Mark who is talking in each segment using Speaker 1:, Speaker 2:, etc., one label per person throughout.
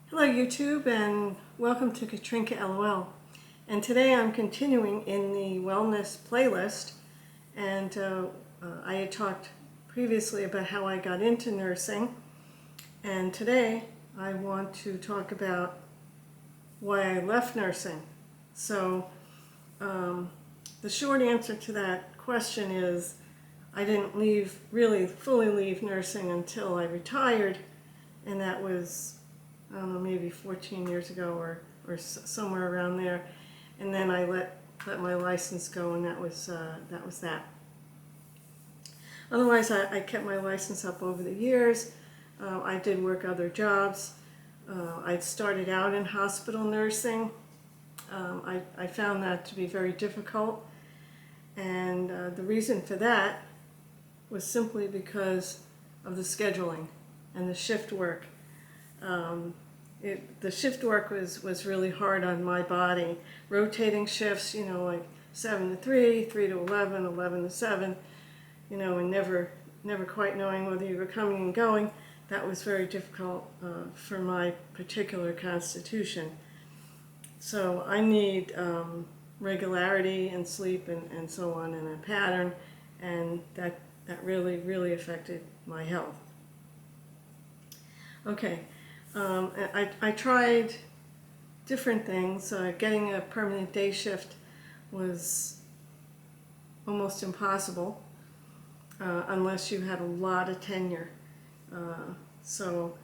Speaker 1: Hello YouTube and welcome to Katrinka LOL. And today I'm continuing in the wellness playlist, and I had talked previously about how I got into nursing, and today I want to talk about why I left nursing. So the short answer to that question is I didn't really fully leave nursing until I retired, and that was, I don't know, maybe 14 years ago or somewhere around there. And then I let my license go, and that was that. Otherwise, I kept my license up over the years. I did work other jobs. I started out in hospital nursing. I found that to be very difficult, and the reason for that was simply because of the scheduling and the shift work. The shift work was really hard on my body. Rotating shifts, like 7 to 3, 3 to 11, 11 to 7, and never quite knowing whether you were coming and going. That was very difficult for my particular constitution. So I need regularity in sleep and so on, and a pattern, and that really affected my health. Okay. I tried different things. Getting a permanent day shift was almost impossible unless you had a lot of tenure. So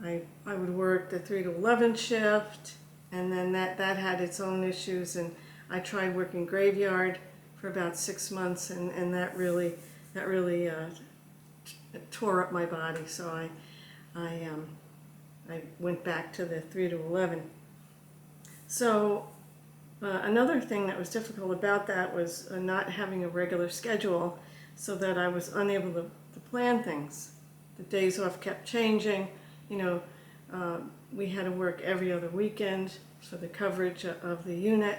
Speaker 1: I would work the 3 to 11 shift, and then that had its own issues, and I tried working graveyard for about 6 months, and that really tore up my body. So I went back to the 3 to 11. So another thing that was difficult about that was not having a regular schedule, so that I was unable to plan things. The days off kept changing. We had to work every other weekend for the coverage of the unit,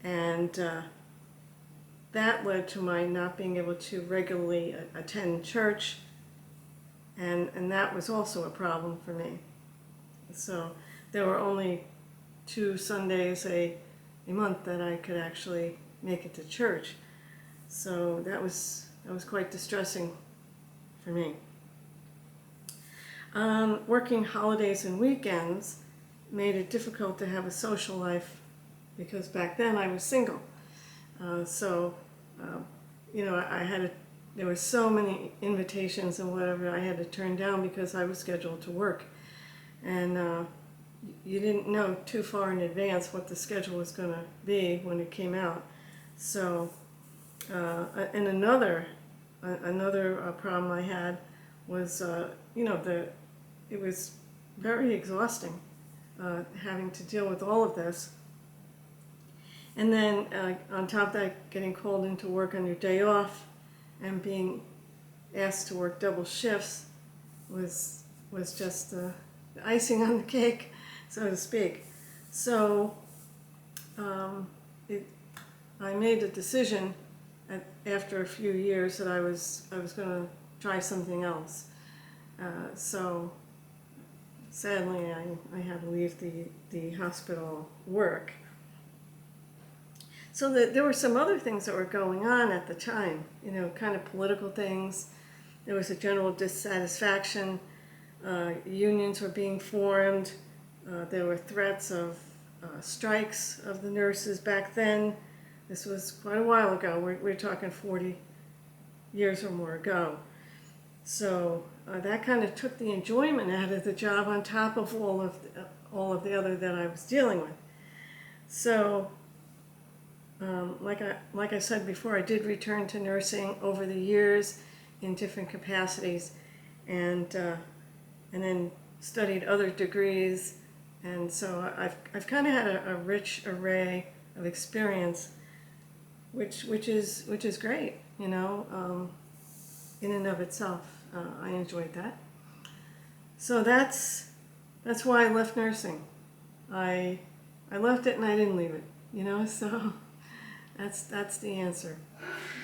Speaker 1: and that led to my not being able to regularly attend church. And that was also a problem for me. So there were only 2 Sundays a month that I could actually make it to church. So that was quite distressing for me. Working holidays and weekends made it difficult to have a social life, because back then I was single. There were so many invitations and whatever I had to turn down because I was scheduled to work. And you didn't know too far in advance what the schedule was going to be when it came out. So, and another problem I had was, it was very exhausting having to deal with all of this. And then on top of that, getting called into work on your day off and being asked to work double shifts was just the icing on the cake, so to speak. So I made a decision after a few years that I was going to try something else. So sadly, I had to leave the hospital work. So there were some other things that were going on at the time, kind of political things. There was a general dissatisfaction. Unions were being formed. There were threats of strikes of the nurses back then. This was quite a while ago. We're talking 40 years or more ago. So that kind of took the enjoyment out of the job, on top of all of the other that I was dealing with. So like I said before, I did return to nursing over the years in different capacities, and then studied other degrees, and so I've kind of had a rich array of experience, which is great, in and of itself. I enjoyed that. So that's why I left nursing. I left it and I didn't leave it, so. That's the answer.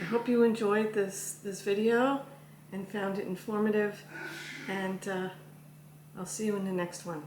Speaker 1: I hope you enjoyed this video and found it informative, and I'll see you in the next one.